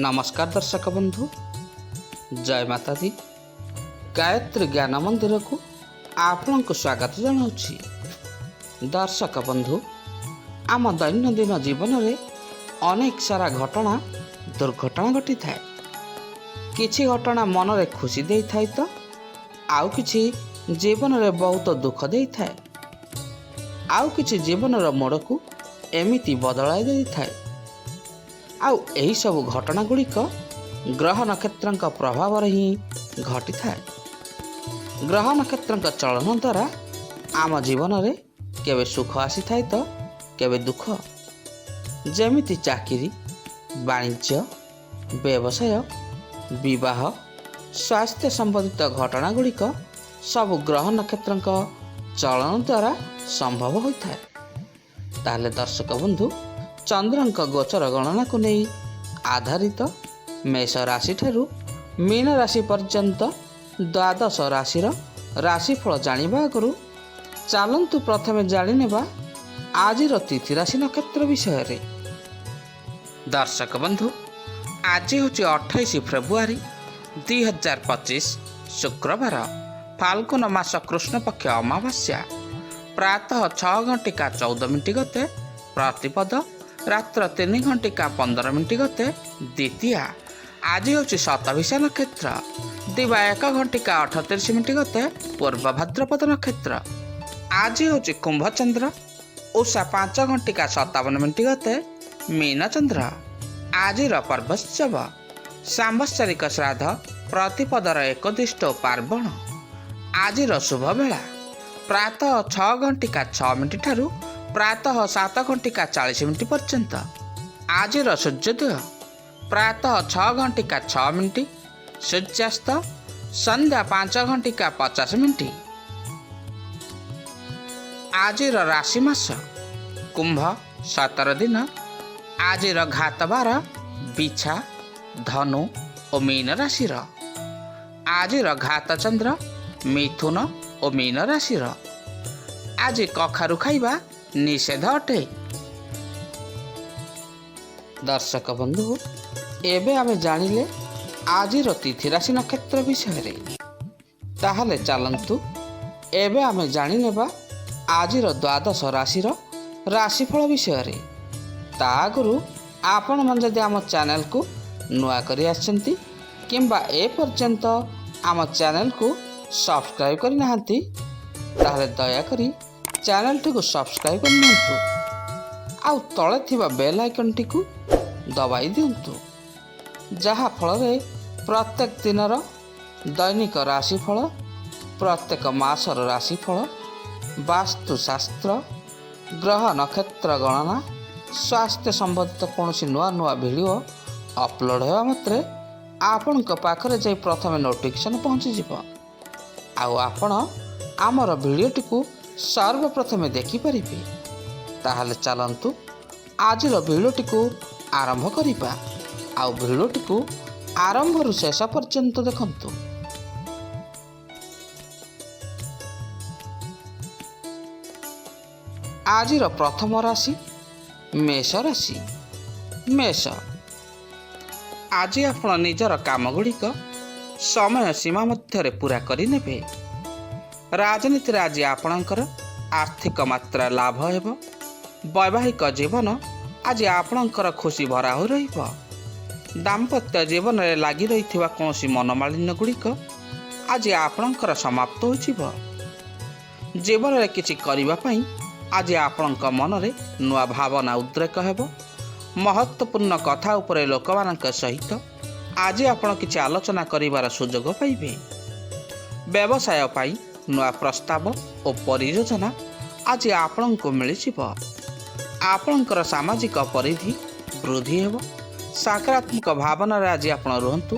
नमस्कार दर्शक बंधु, जय माता दी। गायत्री ज्ञान मंदिर को आपण को स्वागत जनाऊँगी। दर्शक बंधु, आम दैनंदिन जीवन में अनेक सारा घटना दुर्घटना घटी थाए। किछि घटना मन रे खुशी दे थाए तो आउ किछि जीवन रे बहुत दुख दे थाए। आउ किछि जीवन रो मोड़ को एमिति बदलाई दे थाए। आउ एही सब घटना गुड़िक ग्रह नक्षत्र प्रभाव ही घटी थाए। ग्रह नक्षत्र चलन द्वारा आम जीवन रे केवे सुख आसी थाए तो केवे दुख। जेमिति चाकरी, वाणिज्य, व्यवसाय, विवाह, स्वास्थ्य संबंधित घटना गुड़िक सब ग्रह नक्षत्र चलन द्वारा संभव होता है। ताहले दर्शक बंधु, चंद्रंक गोचर गणना को नहीं आधारित मेष राशि ठारू मीन राशि पर्यंत द्वादश राशि राशिफल जानिबा आगु चलतु प्रथमे जानिनेबा आजिर तिथि राशि नक्षत्र विषय रे। दर्शक बंधु, आज हूँ 28 फेब्रुआरी 2025 शुक्रवार, फाल्गुन मास कृष्ण पक्ष अमावास्या, प्रातः 6:14 गते प्रतिपद, रात्र 3:15 गते द्वितीया। आज हूँ शतभिषा नक्षत्र, दिवा 1:38 गते पूर्व भाद्रपद नक्षत्र। आज हूँ कुंभ चंद्र, उषा 5:57 गते मीन चंद्र। आजिर पर्वोत्सव सांवत्सरिक श्राद्ध प्रतिपदर एकदिष्ट पार्वण। आजिर शुभ बेला प्रातः 6:06 ठारू प्रातः 7:40 पर्यंत। आजिर सूर्योदय प्रातः 6:06, सूर्यास्त संध्या 5:50। आजिर राशि मास कुंभ 17 दिन। आजिर घात बार बिछा, धनु और मीन राशि। आजिर घात चंद्र मिथुन और मीन राशि। आज कखारु खाइबा निषेध अटे। दर्शक बंधु, एबे आमे जानिले आजिर तिथि राशि नक्षत्र विषय रे। ताहले चलंतु एबे आमे जानिनेबा आजिर द्वादश राशि राशिफल विषय रे। ता आगुरु आपण मन जदि आम चैनल को नुआ करी आछंती किंबा ए पर्यंत आम चैनल को सब्सक्राइब करि नाहंती, ताहले दया करी चैनल टी को सब्सक्राइब कर नियंतु। आउ तळे थिबा बेल आइकन टी को दबाई दियंतु, जहा फल रे प्रत्येक दिनर दैनिक राशिफल, प्रत्येक मासर राशिफल, वास्तुशास्त्र, ग्रह नक्षत्र गणना, स्वास्थ्य संबंधित कौन नुआ नुआ वीडियो अपलोड होगा मात्रे आपण पाखरे जाई प्रथमे नोटिफिकेशन पहुँची जिवो। आउ आपण आमर वीडियो टी को सर्वप्रथमे देखि परिबे। ताहले चलंतु आजिर वीडियो टी को आरंभ करिबा। आउ वीडियो टी को आरंभ रु शेष पर्यंत देखंतु। आजिर प्रथम राशि मेष राशि। मेष, आज आपण निजर काम गुड़िक समय सीमा मध्य पूरा करें। राजनीति आज आपणकर आर्थिक मात्रा लाभ हेब। वैवाहिक जीवन आज आपणकर खुशी भरा हो रहिब। दाम्पत्य जीवन में लगी रही कौन मनमालिन्य गुड़िक आज आपणकर समाप्त हो जिवो। जीवन में किछि करिबा पई आज आपणक मन रे नुआ भावना उद्रेक हेब। महत्वपूर्ण कथा उपरे लोकमानक सहित आज आपण किछि आलोचना करिवार सुजोग पाइबे। व्यवसाय पाई नुआ प्रस्ताव और परियोजना आज आपणको मिलिजिवो। आपणकर सामाजिक परिधि वृद्धि हेब। सकारात्मक भावना रे आज आपण रुहंतु,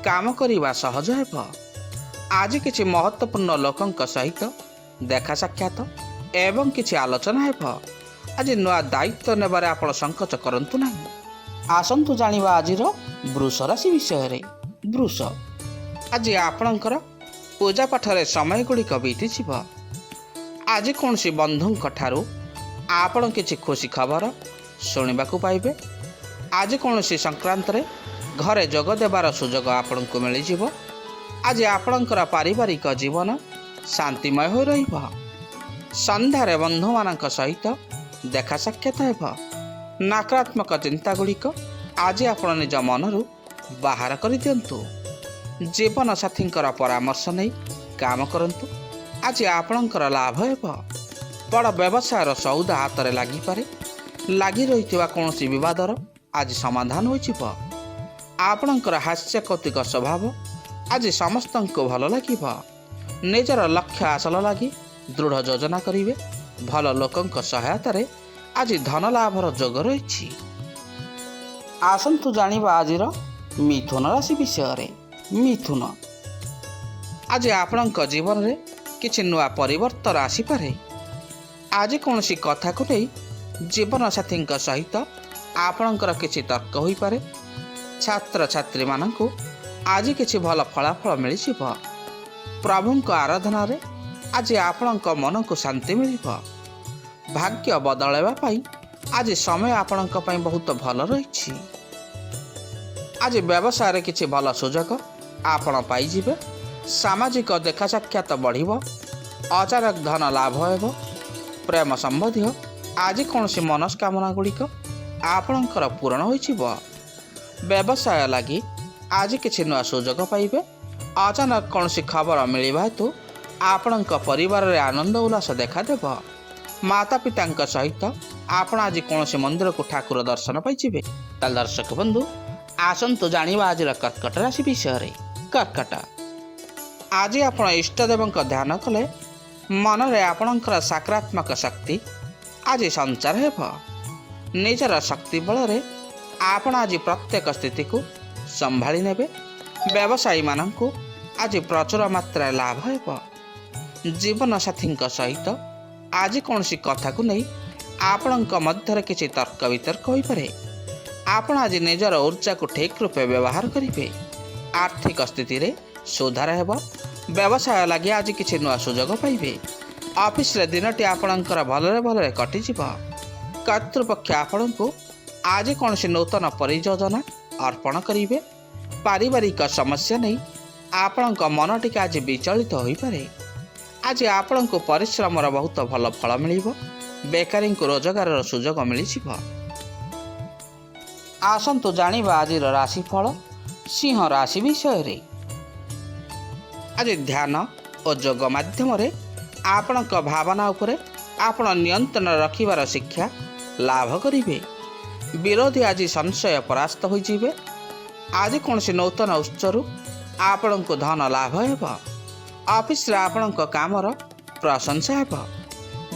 काम करिवा सहज हेब। आज किछि महत्वपूर्ण लोकंक सहित देखा साक्षात एवं किछि आलोचना हेब। आज नुआ दायित्व नेबारे आपण संकोच करंतु नाही। आसंतु जानिबा आजिर वृष राशि विषय रे। वृष, आज आपणकर पूजा पाठरे समय गुड़िक बीती जीव। आज कौन सी बंधुंक ठारू आपण किछि खुशी खबर शुणवाक पाइबे। आज कौन सी संक्रांत रे ଘରେ ଯୋଗ ଦେବାର ସୁଯୋଗ ଆପଣଙ୍କୁ ମିଳିଯିବ। ଆଜି ଆପଣଙ୍କର ପାରିବାରିକ ଜୀବନ ଶାନ୍ତିମୟ ହୋଇ ରହିବ। ସନ୍ଧ୍ୟାରେ ବନ୍ଧୁମାନଙ୍କ ସହିତ ଦେଖା ସାକ୍ଷାତ ହେବ। ନକାରାତ୍ମକ ଚିନ୍ତାଗୁଡ଼ିକ ଆଜି ଆପଣ ନିଜ ମନରୁ ବାହାର କରିଦିଅନ୍ତୁ। ଜୀବନସାଥୀଙ୍କର ପରାମର୍ଶ ନେଇ କାମ କରନ୍ତୁ। ଆଜି ଆପଣଙ୍କର ଲାଭ ହେବ। ବଡ଼ ବ୍ୟବସାୟର ସଉଦା ହାତରେ ଲାଗିପାରେ। ଲାଗି ରହିଥିବା କୌଣସି ବିବାଦର ଆଜି ସମାଧାନ ହୋଇଯିବ। ଆପଣଙ୍କର ହାସ୍ୟ କୌତୁକ ସ୍ୱଭାବ ଆଜି ସମସ୍ତଙ୍କୁ ଭଲ ଲାଗିବ। ନିଜର ଲକ୍ଷ୍ୟ ହାସଲ ଲାଗି ଦୃଢ଼ ଯୋଜନା କରିବେ। ଭଲ ଲୋକଙ୍କ ସହାୟତାରେ ଆଜି ଧନ ଲାଭର ଯୋଗ ରହିଛି। ଆସନ୍ତୁ ଜାଣିବା ଆଜିର ମିଥୁନ ରାଶି ବିଷୟରେ। ମିଥୁନ, ଆଜି ଆପଣଙ୍କ ଜୀବନରେ କିଛି ନୂଆ ପରିବର୍ତ୍ତନ ଆସିପାରେ। ଆଜି କୌଣସି କଥାକୁ ନେଇ ଜୀବନସାଥୀଙ୍କ ସହିତ ଆପଣଙ୍କର କିଛି ତର୍କ ହୋଇପାରେ। ଛାତ୍ରଛାତ୍ରୀମାନଙ୍କୁ ଆଜି କିଛି ଭଲ ଫଳାଫଳ ମିଳିଯିବ। ପ୍ରଭୁଙ୍କ ଆରାଧନାରେ ଆଜି ଆପଣଙ୍କ ମନକୁ ଶାନ୍ତି ମିଳିବ। ଭାଗ୍ୟ ବଦଳାଇବା ପାଇଁ ଆଜି ସମୟ ଆପଣଙ୍କ ପାଇଁ ବହୁତ ଭଲ ରହିଛି। ଆଜି ବ୍ୟବସାୟରେ କିଛି ଭଲ ସୁଯୋଗ ଆପଣ ପାଇଯିବେ। ସାମାଜିକ ଦେଖା ସାକ୍ଷାତ ବଢ଼ିବ। ଅଚାନକ ଧନ ଲାଭ ହେବ। ପ୍ରେମ ସମ୍ବନ୍ଧୀୟ ଆଜି କୌଣସି ମନସ୍କାମନା ଗୁଡ଼ିକ ଆପଣଙ୍କର ପୂରଣ ହୋଇଯିବ। ବ୍ୟବସାୟ ଲାଗି ଆଜି କିଛି ନୂଆ ସୁଯୋଗ ପାଇବେ। ଅଚାନକ କୌଣସି ଖବର ମିଳିବା ହେତୁ ଆପଣଙ୍କ ପରିବାରରେ ଆନନ୍ଦ ଉଲ୍ଲାସ ଦେଖାଦେବ। ମାତା ପିତାଙ୍କ ସହିତ ଆପଣ ଆଜି କୌଣସି ମନ୍ଦିରକୁ ଠାକୁର ଦର୍ଶନ ପାଇଯିବେ। ତାହେଲେ ଦର୍ଶକ ବନ୍ଧୁ, ଆସନ୍ତୁ ଜାଣିବା ଆଜିର କର୍କଟ ରାଶି ବିଷୟରେ। କର୍କଟ, ଆଜି ଆପଣ ଇଷ୍ଟଦେବଙ୍କ ଧ୍ୟାନ କଲେ ମନରେ ଆପଣଙ୍କର ସକାରାତ୍ମକ ଶକ୍ତି ଆଜି ସଞ୍ଚାର ହେବ। ନିଜର ଶକ୍ତି ବଳରେ ଆପଣ ଆଜି ପ୍ରତ୍ୟେକ ସ୍ଥିତିକୁ ସମ୍ଭାଳି ନେବେ। ବ୍ୟବସାୟୀମାନଙ୍କୁ ଆଜି ପ୍ରଚୁର ମାତ୍ରାରେ ଲାଭ ହେବ। ଜୀବନସାଥୀଙ୍କ ସହିତ ଆଜି କୌଣସି କଥାକୁ ନେଇ ଆପଣଙ୍କ ମଧ୍ୟରେ କିଛି ତର୍କ ବିତର୍କ ହୋଇପାରେ। ଆପଣ ଆଜି ନିଜର ଊର୍ଜାକୁ ଠିକ୍ ରୂପେ ବ୍ୟବହାର କରିବେ। ଆର୍ଥିକ ସ୍ଥିତିରେ ସୁଧାର ହେବ। ବ୍ୟବସାୟ ଲାଗି ଆଜି କିଛି ନୂଆ ସୁଯୋଗ ପାଇବେ। ଅଫିସରେ ଦିନଟି ଆପଣଙ୍କର ଭଲରେ କଟିଯିବ। କର୍ତ୍ତୃପକ୍ଷ ଆପଣଙ୍କୁ ଆଜି କୌଣସି ନୂତନ ପରିଯୋଜନା ଅର୍ପଣ କରିବେ। ପାରିବାରିକ ସମସ୍ୟା ନେଇ ଆପଣଙ୍କ ମନ ଟିକେ ଆଜି ବିଚଳିତ ହୋଇପାରେ। ଆଜି ଆପଣଙ୍କୁ ପରିଶ୍ରମର ବହୁତ ଭଲ ଫଳ ମିଳିବ। ବେକାରୀଙ୍କୁ ରୋଜଗାରର ସୁଯୋଗ ମିଳିଯିବ। ଆସନ୍ତୁ ଜାଣିବା ଆଜିର ରାଶିଫଳ ସିଂହ ରାଶି ବିଷୟରେ। ଆଜି ଧ୍ୟାନ ଓ ଯୋଗ ମାଧ୍ୟମରେ ଆପଣଙ୍କ ଭାବନା ଉପରେ ଆପଣ ନିୟନ୍ତ୍ରଣ ରଖିବାର ଶିକ୍ଷା ଲାଭ କରିବେ। ବିରୋଧୀ ଆଜି ସଂଶୟ ପରାସ୍ତ ହୋଇଯିବେ। ଆଜି କୌଣସି ନୂତନ ଉତ୍ସରୁ ଆପଣଙ୍କୁ ଧନ ଲାଭ ହେବ। ଅଫିସରେ ଆପଣଙ୍କ କାମର ପ୍ରଶଂସା ହେବ।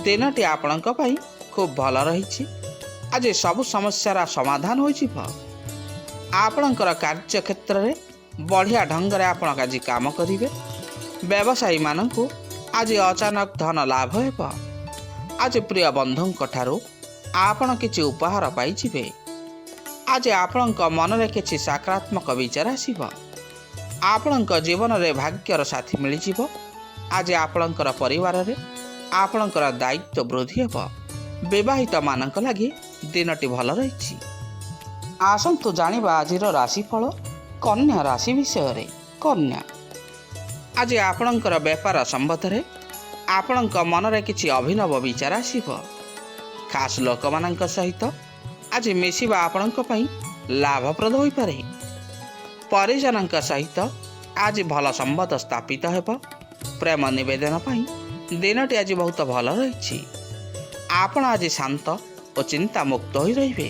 ଦିନଟି ଆପଣଙ୍କ ପାଇଁ ଖୁବ୍ ଭଲ ରହିଛି। ଆଜି ସବୁ ସମସ୍ୟାର ସମାଧାନ ହୋଇଯିବ। ଆପଣଙ୍କର କାର୍ଯ୍ୟକ୍ଷେତ୍ରରେ ବଢ଼ିଆ ଢଙ୍ଗରେ ଆପଣ ଆଜି କାମ କରିବେ। ବ୍ୟବସାୟୀମାନଙ୍କୁ ଆଜି ଅଚାନକ ଧନ ଲାଭ ହେବ। ଆଜି ପ୍ରିୟ ବନ୍ଧୁଙ୍କ ଠାରୁ ଆପଣ କିଛି ଉପହାର ପାଇଯିବେ। ଆଜି ଆପଣଙ୍କ ମନରେ କିଛି ସକାରାତ୍ମକ ବିଚାର ଆସିବ। ଆପଣଙ୍କ ଜୀବନରେ ଭାଗ୍ୟର ସାଥୀ ମିଳିଯିବ। ଆଜି ଆପଣଙ୍କର ପରିବାରରେ ଆପଣଙ୍କର ଦାୟିତ୍ୱ ବୃଦ୍ଧି ହେବ। ବିବାହିତମାନଙ୍କ ଲାଗି ଦିନଟି ଭଲ ରହିଛି। ଆସନ୍ତୁ ଜାଣିବା ଆଜିର ରାଶିଫଳ କନ୍ୟା ରାଶି ବିଷୟରେ। କନ୍ୟା, ଆଜି ଆପଣଙ୍କର ବେପାର ସମ୍ବନ୍ଧରେ ଆପଣଙ୍କ ମନରେ କିଛି ଅଭିନବ ବିଚାର ଆସିବ। ଖାସ୍ ଲୋକମାନଙ୍କ ସହିତ ଆଜି ମିଶିବା ଆପଣଙ୍କ ପାଇଁ ଲାଭପ୍ରଦ ହୋଇପାରେ। ପରିଜନଙ୍କ ସହିତ ଆଜି ଭଲ ସମ୍ବନ୍ଧ ସ୍ଥାପିତ ହେବ। ପ୍ରେମ ନିବେଦନ ପାଇଁ ଦିନଟି ଆଜି ବହୁତ ଭଲ ରହିଛି। ଆପଣ ଆଜି ଶାନ୍ତ ଓ ଚିନ୍ତାମୁକ୍ତ ହୋଇ ରହିବେ।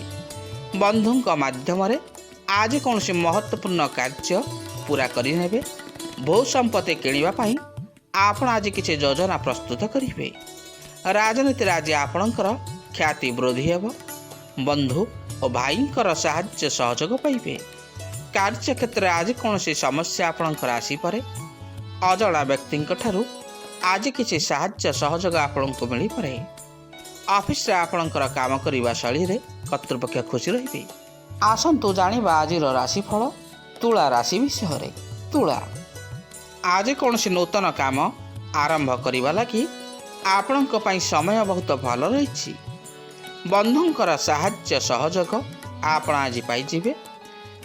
ବନ୍ଧୁଙ୍କ ମାଧ୍ୟମରେ ଆଜି କୌଣସି ମହତ୍ତ୍ୱପୂର୍ଣ୍ଣ କାର୍ଯ୍ୟ ପୂରା କରିନେବେ। ଭୂ ସମ୍ପତ୍ତି କିଣିବା ପାଇଁ ଆପଣ ଆଜି କିଛି ଯୋଜନା ପ୍ରସ୍ତୁତ କରିବେ। ରାଜନୀତିରେ ଆଜି ଆପଣଙ୍କର ଖ୍ୟାତି ବୃଦ୍ଧି ହେବ। ବନ୍ଧୁ ଓ ଭାଇଙ୍କର ସାହାଯ୍ୟ ସହଯୋଗ ପାଇବେ। କାର୍ଯ୍ୟକ୍ଷେତ୍ରରେ ଆଜି କୌଣସି ସମସ୍ୟା ଆପଣଙ୍କର ଆସିପାରେ। ଅଜଣା ବ୍ୟକ୍ତିଙ୍କ ଠାରୁ ଆଜି କିଛି ସାହାଯ୍ୟ ସହଯୋଗ ଆପଣଙ୍କୁ ମିଳିପାରେ। ଅଫିସରେ ଆପଣଙ୍କର କାମ କରିବା ଶୈଳୀରେ କର୍ତ୍ତୃପକ୍ଷ ଖୁସି ରହିବେ। ଆସନ୍ତୁ ଜାଣିବା ଆଜିର ରାଶିଫଳ ତୁଳା ରାଶି ବିଷୟରେ। ତୁଳା, ଆଜି କୌଣସି ନୂତନ କାମ ଆରମ୍ଭ କରିବା ଲାଗି ଆପଣଙ୍କ ପାଇଁ ସମୟ ବହୁତ ଭଲ ରହିଛି। ବନ୍ଧୁଙ୍କର ସାହାଯ୍ୟ ସହଯୋଗ ଆପଣ ଆଜି ପାଇଯିବେ।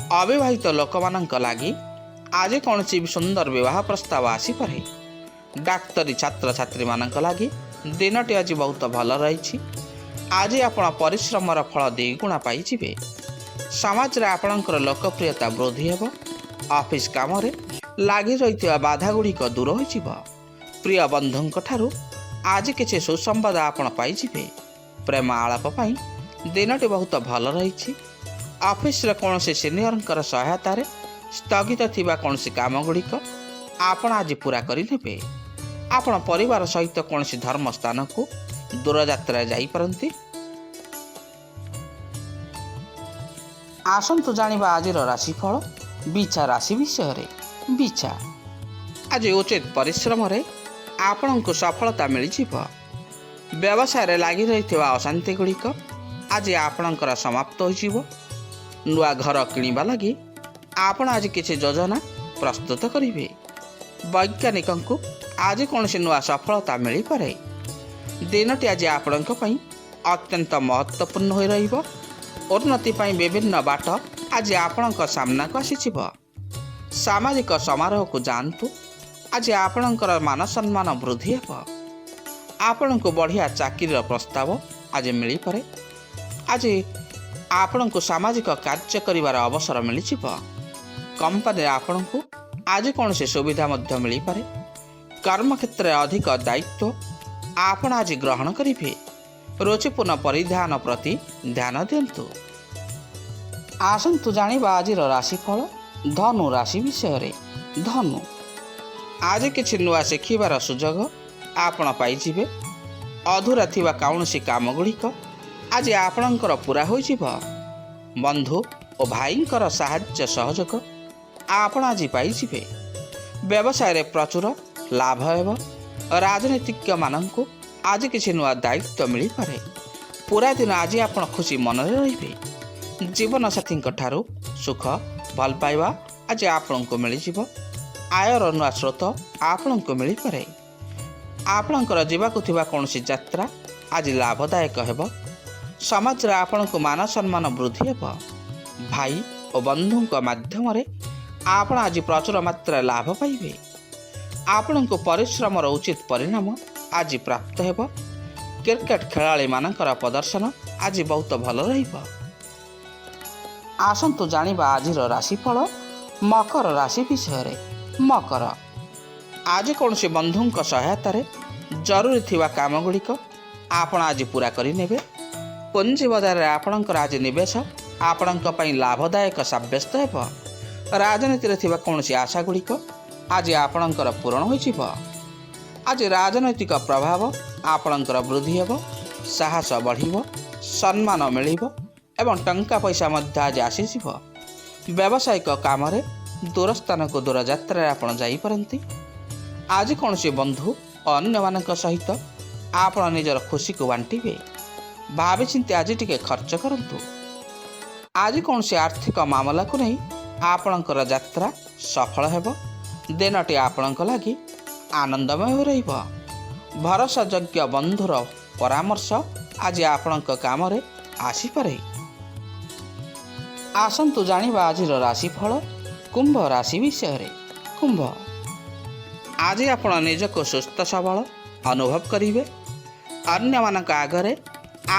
ଅବିବାହିତ ଲୋକମାନଙ୍କ ଲାଗି ଆଜି କୌଣସି ସୁନ୍ଦର ବିବାହ ପ୍ରସ୍ତାବ ଆସିପାରେ। ଡାକ୍ତରୀ ଛାତ୍ରଛାତ୍ରୀମାନଙ୍କ ଲାଗି ଦିନଟି ଆଜି ବହୁତ ଭଲ ରହିଛି। ଆଜି ଆପଣ ପରିଶ୍ରମର ଫଳ ଦ୍ୱିଗୁଣ ପାଇଯିବେ। ସମାଜରେ ଆପଣଙ୍କର ଲୋକପ୍ରିୟତା ବୃଦ୍ଧି ହେବ। ଅଫିସ କାମରେ ଲାଗି ରହିଥିବା ବାଧା ଗୁଡ଼ିକ ଦୂର ହୋଇଯିବ। ପ୍ରିୟ ବନ୍ଧୁଙ୍କ ଠାରୁ ଆଜି କିଛି ସୁସମ୍ବାଦ ଆପଣ ପାଇଯିବେ। ପ୍ରେମ ଆଳାପ ପାଇଁ ଦିନଟି ବହୁତ ଭଲ ରହିଛି। ଅଫିସରେ କୌଣସି ସିନିୟରଙ୍କର ସହାୟତାରେ ସ୍ଥଗିତ ଥିବା କୌଣସି କାମ ଗୁଡ଼ିକ ଆପଣ ଆଜି ପୁରା କରିନେବେ। ଆପଣ ପରିବାର ସହିତ କୌଣସି ଧର୍ମ ସ୍ଥାନକୁ ଦୂରଯାତ୍ରାରେ ଯାଇପାରନ୍ତି। ଆସନ୍ତୁ ଜାଣିବା ଆଜିର ରାଶିଫଳ ବିଛା ରାଶି ବିଷୟରେ। ବିଛା, ଆଜି ଉଚିତ ପରିଶ୍ରମରେ ଆପଣଙ୍କୁ ସଫଳତା ମିଳିଯିବ। ବ୍ୟବସାୟରେ ଲାଗି ରହିଥିବା ଅଶାନ୍ତି ଗୁଡ଼ିକ ଆଜି ଆପଣଙ୍କର ସମାପ୍ତ ହୋଇଯିବ। ନୂଆ ଘର କିଣିବା ଲାଗି ଆପଣ ଆଜି କିଛି ଯୋଜନା ପ୍ରସ୍ତୁତ କରିବେ। ବୈଜ୍ଞାନିକଙ୍କୁ ଆଜି କୌଣସି ନୂଆ ସଫଳତା ମିଳିପାରେ। ଦିନଟି ଆଜି ଆପଣଙ୍କ ପାଇଁ ଅତ୍ୟନ୍ତ ମହତ୍ତ୍ୱପୂର୍ଣ୍ଣ ହୋଇ ରହିବ। ଉନ୍ନତି ପାଇଁ ବିଭିନ୍ନ ବାଟ ଆଜି ଆପଣଙ୍କ ସାମ୍ନାକୁ ଆସିଯିବ। ସାମାଜିକ ସମାରୋହକୁ ଯାଆନ୍ତୁ। ଆଜି ଆପଣଙ୍କର ମାନ ସମ୍ମାନ ବୃଦ୍ଧି ହେବ। ଆପଣଙ୍କୁ ବଢ଼ିଆ ଚାକିରିର ପ୍ରସ୍ତାବ ଆଜି ମିଳିପାରେ। ଆଜି ଆପଣଙ୍କୁ ସାମାଜିକ କାର୍ଯ୍ୟ କରିବାର ଅବସର ମିଳିଯିବ। କମ୍ପାନୀରେ ଆପଣଙ୍କୁ ଆଜି କୌଣସି ସୁବିଧା ମଧ୍ୟ ମିଳିପାରେ। କର୍ମକ୍ଷେତ୍ରରେ ଅଧିକ ଦାୟିତ୍ୱ ଆପଣ ଆଜି ଗ୍ରହଣ କରିବେ। ରୁଚିପୂର୍ଣ୍ଣ ପରିଧାନ ପ୍ରତି ଧ୍ୟାନ ଦିଅନ୍ତୁ। ଆସନ୍ତୁ ଜାଣିବା ଆଜିର ରାଶିଫଳ ଧନୁ ରାଶି ବିଷୟରେ। ଧନୁ, ଆଜି କିଛି ନୂଆ ଶିଖିବାର ସୁଯୋଗ ଆପଣ ପାଇଯିବେ। ଅଧୁରା ଥିବା କୌଣସି କାମ ଗୁଡ଼ିକ ଆଜି ଆପଣଙ୍କର ପୂରା ହୋଇଯିବ। ବନ୍ଧୁ ଓ ଭାଇଙ୍କର ସାହାଯ୍ୟ ସହଯୋଗ ଆପଣ ଆଜି ପାଇଯିବେ। ବ୍ୟବସାୟରେ ପ୍ରଚୁର ଲାଭ ହେବ। ରାଜନୀତିଜ୍ଞମାନଙ୍କୁ ଆଜି କିଛି ନୂଆ ଦାୟିତ୍ୱ ମିଳିପାରେ। ପୁରା ଦିନ ଆଜି ଆପଣ ଖୁସି ମନରେ ରହିବେ। ଜୀବନସାଥୀଙ୍କ ଠାରୁ ସୁଖ ଭଲ ପାଇବା ଆଜି ଆପଣଙ୍କୁ ମିଳିଯିବ। ଆୟର ନୂଆ ସ୍ରୋତ ଆପଣଙ୍କୁ ମିଳିପାରେ। ଆପଣଙ୍କର ଯିବାକୁ ଥିବା କୌଣସି ଯାତ୍ରା ଆଜି ଲାଭଦାୟକ ହେବ। ସମାଜରେ ଆପଣଙ୍କୁ ମାନ ସମ୍ମାନ ବୃଦ୍ଧି ହେବ। ଭାଇ ଓ ବନ୍ଧୁଙ୍କ ମାଧ୍ୟମରେ ଆପଣ ଆଜି ପ୍ରଚୁର ମାତ୍ରାରେ ଲାଭ ପାଇବେ। ଆପଣଙ୍କୁ ପରିଶ୍ରମର ଉଚିତ ପରିଣାମ ଆଜି ପ୍ରାପ୍ତ ହେବ। କ୍ରିକେଟ ଖେଳାଳିମାନଙ୍କର ପ୍ରଦର୍ଶନ ଆଜି ବହୁତ ଭଲ ରହିବ। ଆସନ୍ତୁ ଜାଣିବା ଆଜିର ରାଶିଫଳ ମକର ରାଶି ବିଷୟରେ। ମକର, ଆଜି କୌଣସି ବନ୍ଧୁଙ୍କ ସହାୟତାରେ ଜରୁରୀ ଥିବା କାମ ଗୁଡ଼ିକ ଆପଣ ଆଜି ପୂରା କରିନେବେ। ପୁଞ୍ଜି ବଜାରରେ ଆପଣଙ୍କର ଆଜି ନିବେଶ ଆପଣଙ୍କ ପାଇଁ ଲାଭଦାୟକ ସାବ୍ୟସ୍ତ ହେବ। ରାଜନୀତିରେ ଥିବା କୌଣସି ଆଶା ଗୁଡ଼ିକ ଆଜି ଆପଣଙ୍କର ପୂରଣ ହୋଇଯିବ। ଆଜି ରାଜନୈତିକ ପ୍ରଭାବ ଆପଣଙ୍କର ବୃଦ୍ଧି ହେବ। ସାହସ ବଢ଼ିବ, ସମ୍ମାନ ମିଳିବ ଏବଂ ଟଙ୍କା ପଇସା ମଧ୍ୟ ଆଜି ଆସିଯିବ। ବ୍ୟବସାୟିକ କାମରେ ଦୂର ସ୍ଥାନକୁ ଦୂରଯାତ୍ରାରେ ଆପଣ ଯାଇପାରନ୍ତି। ଆଜି କୌଣସି ବନ୍ଧୁ ଓ ଅନ୍ୟମାନଙ୍କ ସହିତ ଆପଣ ନିଜର ଖୁସିକୁ ବାଣ୍ଟିବେ। ଭାବିଚିନ୍ତି ଆଜି ଟିକେ ଖର୍ଚ୍ଚ କରନ୍ତୁ। ଆଜି କୌଣସି ଆର୍ଥିକ ମାମଲାକୁ ନେଇ ଆପଣଙ୍କର ଯାତ୍ରା ସଫଳ ହେବ। ଦିନଟି ଆପଣଙ୍କ ଲାଗି ଆନନ୍ଦମୟ ରହିବ। ଭରସାଯୋଗ୍ୟ ବନ୍ଧୁର ପରାମର୍ଶ ଆଜି ଆପଣଙ୍କ କାମରେ ଆସିପାରେ। ଆସନ୍ତୁ ଜାଣିବା ଆଜିର ରାଶିଫଳ କୁମ୍ଭ ରାଶି ବିଷୟରେ। କୁମ୍ଭ, ଆଜି ଆପଣ ନିଜକୁ ସୁସ୍ଥ ସବଳ ଅନୁଭବ କରିବେ। ଅନ୍ୟମାନଙ୍କ ଆଗରେ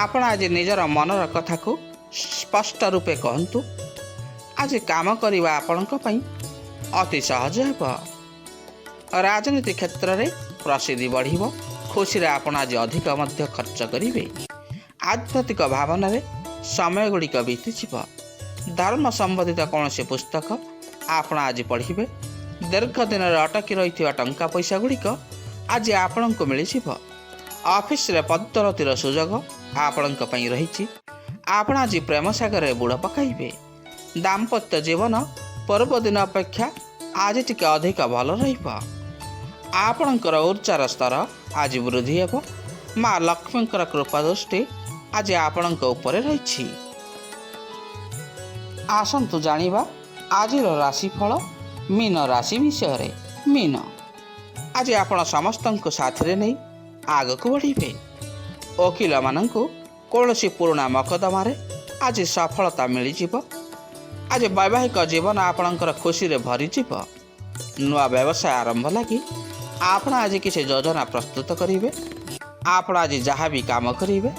ଆପଣ ଆଜି ନିଜର ମନର କଥାକୁ ସ୍ପଷ୍ଟ ରୂପେ କହନ୍ତୁ। ଆଜି କାମ କରିବା ଆପଣଙ୍କ ପାଇଁ ଅତି ସହଜ ହେବ। ରାଜନୀତି କ୍ଷେତ୍ରରେ ପ୍ରସିଦ୍ଧି ବଢ଼ିବ। ଖୁସିରେ ଆପଣ ଆଜି ଅଧିକ ମଧ୍ୟ ଖର୍ଚ୍ଚ କରିବେ। ଆଧ୍ୟାତ୍ମିକ ଭାବନାରେ ସମୟ ଗୁଡ଼ିକ ବିତିଯିବ। ଧର୍ମ ସମ୍ବନ୍ଧିତ କୌଣସି ପୁସ୍ତକ ଆପଣ ଆଜି ପଢ଼ିବେ। ଦୀର୍ଘ ଦିନରେ ଅଟକି ରହିଥିବା ଟଙ୍କା ପଇସା ଗୁଡ଼ିକ ଆଜି ଆପଣଙ୍କୁ ମିଳିଯିବ। ଅଫିସରେ ପଦୋନ୍ନତିର ସୁଯୋଗ ଆପଣଙ୍କ ପାଇଁ ରହିଛି। ଆପଣ ଆଜି ପ୍ରେମ ସାଗରରେ ବୁଡ଼ ପକାଇବେ। ଦାମ୍ପତ୍ୟ ଜୀବନ ପୂର୍ବ ଦିନ ଅପେକ୍ଷା ଆଜି ଟିକେ ଅଧିକ ଭଲ ରହିବ। ଆପଣଙ୍କର ଉର୍ଜାର ସ୍ତର ଆଜି ବୃଦ୍ଧି ହେବ। ମା ଲକ୍ଷ୍ମୀଙ୍କର କୃପା ଦୃଷ୍ଟି ଆଜି ଆପଣଙ୍କ ଉପରେ ରହିଛି। ଆସନ୍ତୁ ଜାଣିବା ଆଜିର ରାଶିଫଳ ମୀନ ରାଶି ବିଷୟରେ। ମୀନ, ଆଜି ଆପଣ ସମସ୍ତଙ୍କୁ ସାଥିରେ ନେଇ ଆଗକୁ ବଢ଼ିବେ। ଓକିଲମାନଙ୍କୁ କୌଣସି ପୁରୁଣା ମକଦ୍ଦମାରେ ଆଜି ସଫଳତା ମିଳିଯିବ। आज वैवाहिक जीवन आपणकर खुशी रे भरीजिव। नुआ व्यवसाय आरंभ लगी आपण आज किसी योजना प्रस्तुत करेंगे। आपण आज जहाँ भी काम करेंगे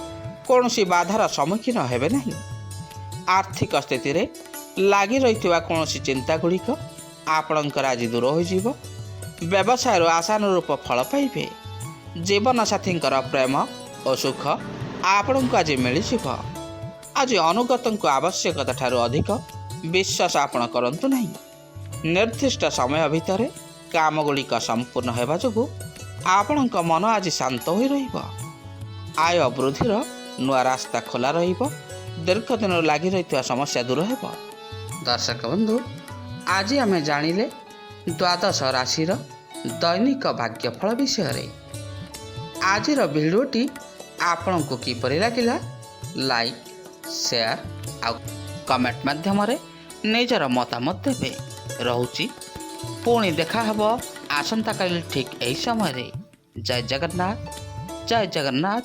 कौन सी बाधार सम्मुखीन हेबे नहीं। आर्थिक स्थिति रे लगी रही कौन चिंता गुड़िक आपणकर आज दूर हो। व्यवसाय आशानुरूप फल पाइबे। जीवन साथी प्रेम और सुख आपण को आज मिल। आज अनुगत को आवश्यकता ठारू अधिक विश्वास आपण करंतु नहीं। निर्दिष्ट समय भितर काम गुड़िक संपूर्ण होगा जो आपण मन आज शांत हो रहिबो। आय वृद्धिर नुआ रास्ता खोला रहिबो। दीर्घ दिन लगी रही समस्या दूर हो। दर्शक बंधु, आज आम जानिले द्वादश राशि दैनिक भाग्यफल विषय। आज भिडियोटी आपण को किपरि लागिला लाइक शेयर आ कमेंट माध्यम निजर मतामत देवे। रहुची पुणी देखा हब आसंता काली ठीक यही समय। जय जगन्नाथ, जय जगन्नाथ।